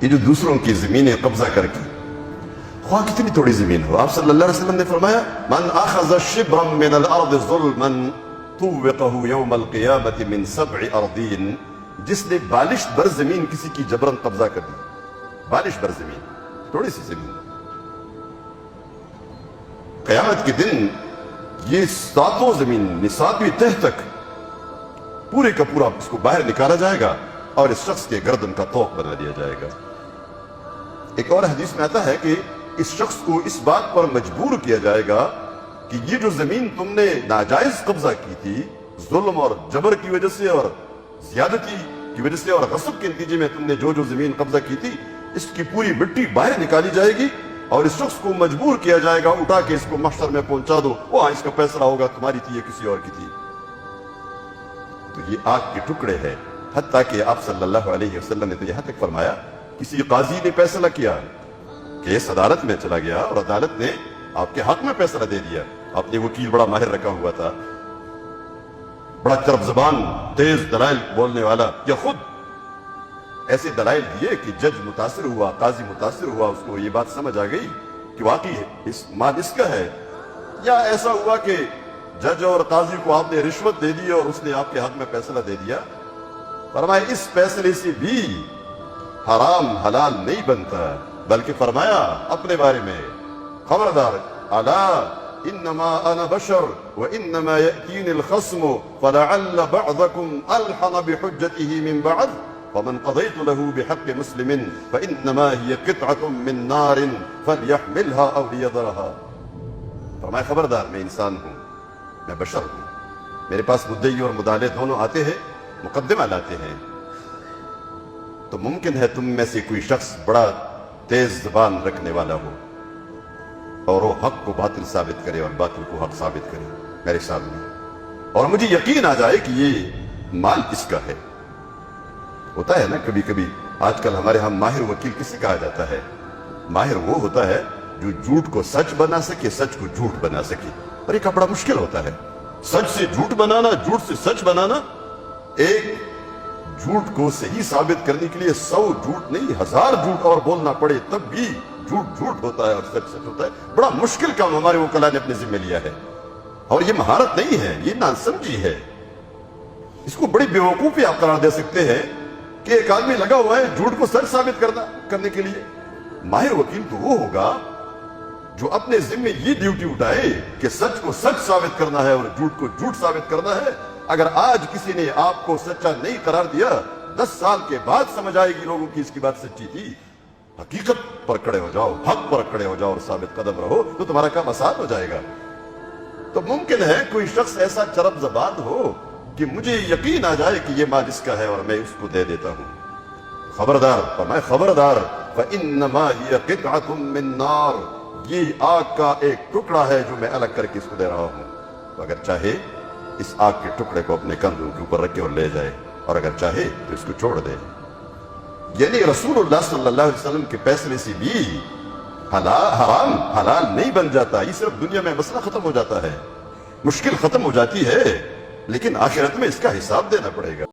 یہ جو دوسروں کی زمینیں قبضہ کر کے، خواہ کتنی تھوڑی زمین ہو، آپ صلی اللہ علیہ وسلم نے فرمایا من اخذ شبرا من الارض ظلما طوقه يوم القیامت من 7 اراضین، جس نے بالش بر زمین کسی کی جبرن قبضہ کر دی، بالش بر زمین، تھوڑی سی زمین، قیامت کے دن یہ 7 زمین 7ویں تہ تک پورے کا پورا اس کو باہر نکالا جائے گا اور اس شخص کے گردن کا طوق بنا دیا جائے گا۔ ایک اور حدیث میں آتا ہے کہ اس شخص کو اس بات پر مجبور کیا جائے گا کہ یہ جو زمین تم نے ناجائز قبضہ کی تھی، ظلم اور جبر کی وجہ سے اور زیادتی کی وجہ سے اور غصب کے نتیجے میں تم نے جو زمین قبضہ کی تھی، اس کی پوری مٹی باہر نکالی جائے گی اور اس شخص کو مجبور کیا جائے گا اٹھا کے اس کو محشر میں پہنچا دو، وہاں اس کا فیصلہ ہوگا تمہاری تھی یا کسی اور کی تھی۔ تو یہ آگ کے ٹکڑے ہے، حتیٰ کہ آپ صلی اللہ علیہ وسلم نے تو یہاں تک فرمایا کسی قاضی نے فیصلہ کیا، کیس عدالت میں چلا گیا اور عدالت نے آپ کے حق میں فیصلہ دے دیا، آپ نے وکیل بڑا ماہر رکھا ہوا تھا، بڑا چرب زبان تیز دلائل بولنے والا، یا خود ایسے دلائل دیے کہ جج متاثر ہوا، قاضی متاثر ہوا، اس کو یہ بات سمجھ آ گئی کہ واقعی اس مال اس کا ہے، یا ایسا ہوا کہ جج اور قاضی کو آپ نے رشوت دے دی اور اس نے آپ کے حق میں فیصلہ دے دیا۔ فرمایا اس فیصلے سے بھی حرام حلال نہیں بنتا، بلکہ فرمایا اپنے بارے میں خبردار، الا انما انا بشر وانما ياتيني الخصم فلعل بعضكم الحن بحجته من بعض ومن قضيت له بحق مسلم فانما هي قطعه من نار فليحملها او ليذرها۔ فرمایا خبردار، میں انسان ہوں، میں بشر ہوں، میرے پاس مدعی اور مدعلے دونوں آتے ہیں، مقدمہ لاتے ہیں، تو ممکن ہے تم میں سے کوئی شخص بڑا تیز زبان رکھنے والا ہو اور وہ حق کو باطل ثابت کرے اور باطل کو حق ثابت کرے میرے سامنے، اور مجھے یقین آ جائے کہ یہ مال کس کا ہے۔ ہوتا ہے نا کبھی کبھی، آج کل ہمارے ہاں ماہر وکیل کسے کہا جاتا ہے؟ ماہر وہ ہوتا ہے جو جھوٹ کو سچ بنا سکے، سچ کو جھوٹ بنا سکے، اور یہ بڑا مشکل ہوتا ہے، سچ سے جھوٹ بنانا، جھوٹ سے سچ بنانا۔ ایک جھوٹ کو صحیح ثابت کرنے کے لیے 100 جھوٹ نہیں 1000 جھوٹ اور بولنا پڑے تب بھی جھوٹ جھوٹ ہوتا ہے اور سچ سچ ہوتا ہے۔ بڑا مشکل کام ہمارے وکلاء نے اپنے ذمہ لیا ہے، اور یہ مہارت نہیں ہے، یہ ناسمجھی ہے۔ اس کو بڑی بیوقوفی آپ قرار دے سکتے ہیں کہ ایک آدمی لگا ہوا ہے جھوٹ کو سچ ثابت کرنے کے لیے۔ ماہر وکیل تو وہ ہوگا جو اپنے ذمہ یہ ڈیوٹی اٹھائے کہ سچ کو سچ ثابت کرنا ہے اور جھوٹ کو جھوٹ ثابت کرنا ہے۔ اگر آج کسی نے آپ کو سچا نہیں قرار دیا، 10 سال کے بعد سمجھ آئے گی لوگوں کی اس کی بات سچی تھی۔ حقیقت پر کھڑے ہو جاؤ، حق پر کھڑے ہو جاؤ اور ثابت قدم رہو، تو تمہارا کام آسان ہو جائے گا۔ تو ممکن ہے کوئی شخص ایسا چرب زبان ہو کہ مجھے یقین آ جائے کہ یہ مال اس کا ہے اور میں اس کو دے دیتا ہوں۔ خبردار، فرمائے خبردار، فَإِنَّمَا هِيَ قِطْعَةٌ مِّن نَّارٍ، یہ آگ کا ایک ٹکڑا ہے جو میں الگ کر کے اس کو دے رہا ہوں۔ تو اگر چاہے اس آگ کے ٹکڑے کو اپنے کندھوں کے اوپر رکھے اور لے جائے، اور اگر چاہے تو اس کو چھوڑ دے۔ یعنی رسول اللہ صلی اللہ علیہ وسلم کے فیصلے سے بھی حرام حلال نہیں بن جاتا، یہ صرف دنیا میں مسئلہ ختم ہو جاتا ہے، مشکل ختم ہو جاتی ہے، لیکن آخرت میں اس کا حساب دینا پڑے گا۔